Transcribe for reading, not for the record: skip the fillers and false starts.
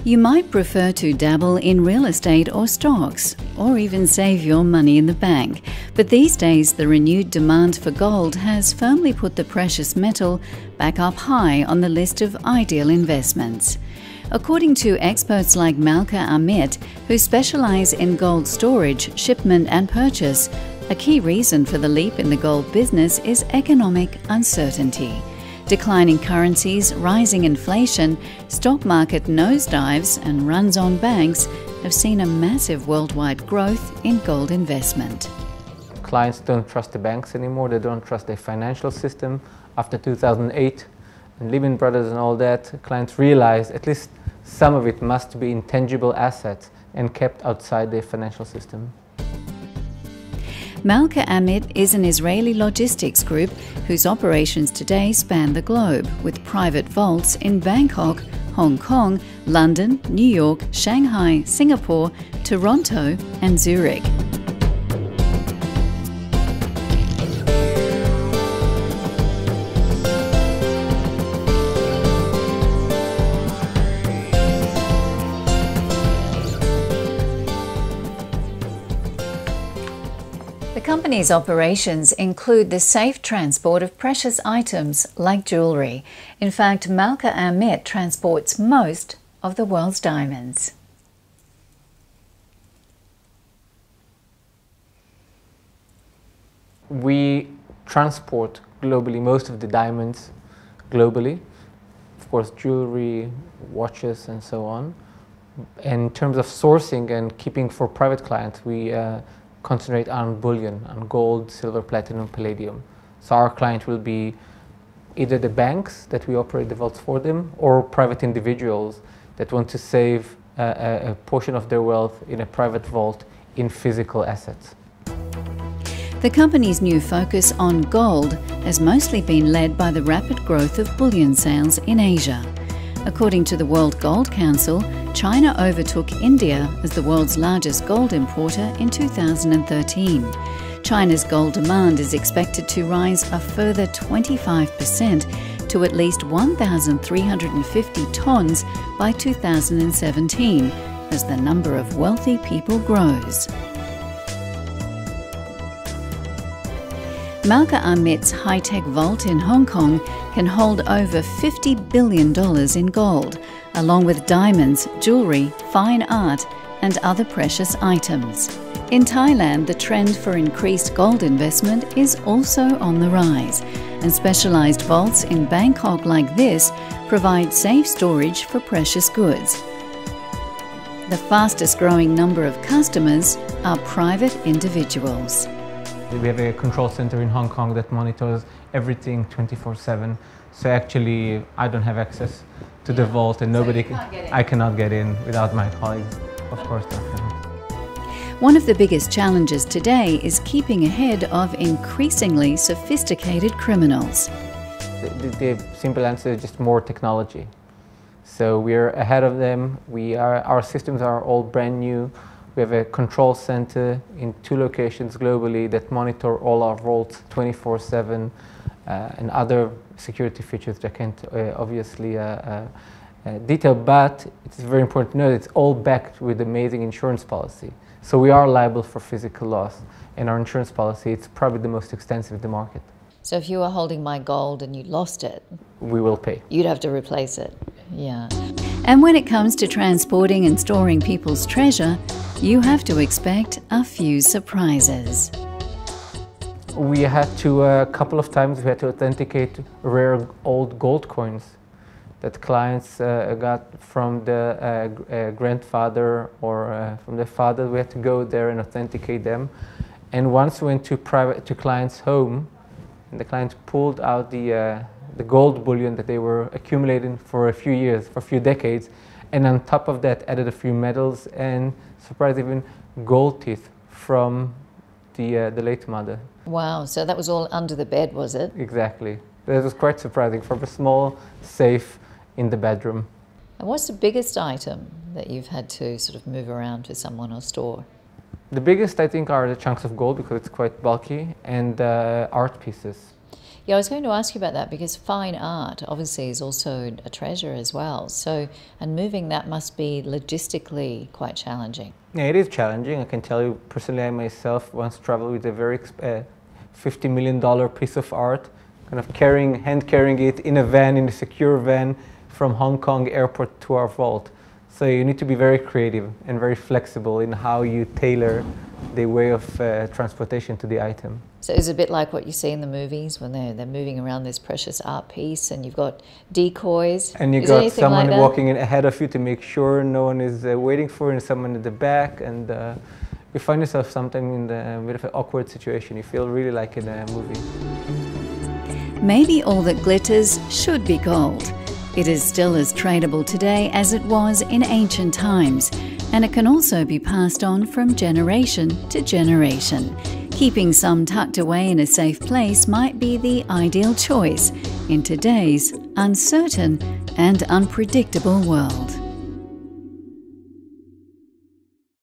You might prefer to dabble in real estate or stocks, or even save your money in the bank. But these days, the renewed demand for gold has firmly put the precious metal back up high on the list of ideal investments. According to experts like Malca Amit, who specialize in gold storage, shipment and purchase, a key reason for the leap in the gold business is economic uncertainty. Declining currencies, rising inflation, stock market nosedives and runs on banks have seen a massive worldwide growth in gold investment. Clients don't trust the banks anymore, they don't trust their financial system. After 2008 and Lehman Brothers and all that, clients realized at least some of it must be intangible assets and kept outside their financial system. Malca Amit is an Israeli logistics group whose operations today span the globe, with private vaults in Bangkok, Hong Kong, London, New York, Shanghai, Singapore, Toronto and Zurich. The company's operations include the safe transport of precious items like jewellery. In fact, Malca Amit transports most of the world's diamonds. We transport globally most of the diamonds globally. Of course, jewellery, watches and so on. In terms of sourcing and keeping for private clients, we concentrate on bullion, on gold, silver, platinum, palladium. So our client will be either the banks that we operate the vaults for them, or private individuals that want to save a portion of their wealth in a private vault in physical assets. The company's new focus on gold has mostly been led by the rapid growth of bullion sales in Asia. According to the World Gold Council, China overtook India as the world's largest gold importer in 2013. China's gold demand is expected to rise a further 25% to at least 1,350 tons by 2017 as the number of wealthy people grows. Malca Amit's high-tech vault in Hong Kong can hold over $50 billion in gold, along with diamonds, jewellery, fine art and other precious items. In Thailand, the trend for increased gold investment is also on the rise, and specialised vaults in Bangkok like this provide safe storage for precious goods. The fastest growing number of customers are private individuals. We have a control center in Hong Kong that monitors everything 24/7. So actually, I don't have access to the vault, and I cannot get in without my colleagues. Of course not. One of the biggest challenges today is keeping ahead of increasingly sophisticated criminals. The simple answer is just more technology. So we're ahead of them. Our systems are all brand new. We have a control center in 2 locations globally that monitor all our vaults 24/7 and other security features that I can't obviously detail, but it's very important to know that it's all backed with amazing insurance policy. So we are liable for physical loss, and our insurance policy, it's probably the most extensive in the market. So if you were holding my gold and you lost it, we will pay. You'd have to replace it. Yeah. And when it comes to transporting and storing people's treasure, you have to expect a few surprises. We had to, a couple of times, we had to authenticate rare old gold coins that clients got from the grandfather or from their father. We had to go there and authenticate them. And once we went to client's home, and the client pulled out the gold bullion that they were accumulating for a few years, for a few decades, and on top of that added a few medals and, surprisingly, even gold teeth from the late mother. Wow, so that was all under the bed, was it? Exactly. That was quite surprising, from a small safe in the bedroom. And what's the biggest item that you've had to sort of move around to someone or store? The biggest, I think, are the chunks of gold because it's quite bulky, and art pieces. Yeah, I was going to ask you about that because fine art obviously is also a treasure as well. So, and moving that must be logistically quite challenging. Yeah, it is challenging. I can tell you personally, I myself once traveled with a very $50 million piece of art, kind of hand carrying it in a van, in a secure van from Hong Kong airport to our vault. So you need to be very creative and very flexible in how you tailor the way of transportation to the item. So it's a bit like what you see in the movies when they're moving around this precious art piece, and you've got decoys. And you got someone walking in ahead of you to make sure no one is waiting for you, and someone at the back, and you find yourself sometimes in a bit of an awkward situation. You feel really like in a movie. Maybe all that glitters should be gold. It is still as tradable today as it was in ancient times, and it can also be passed on from generation to generation. Keeping some tucked away in a safe place might be the ideal choice in today's uncertain and unpredictable world.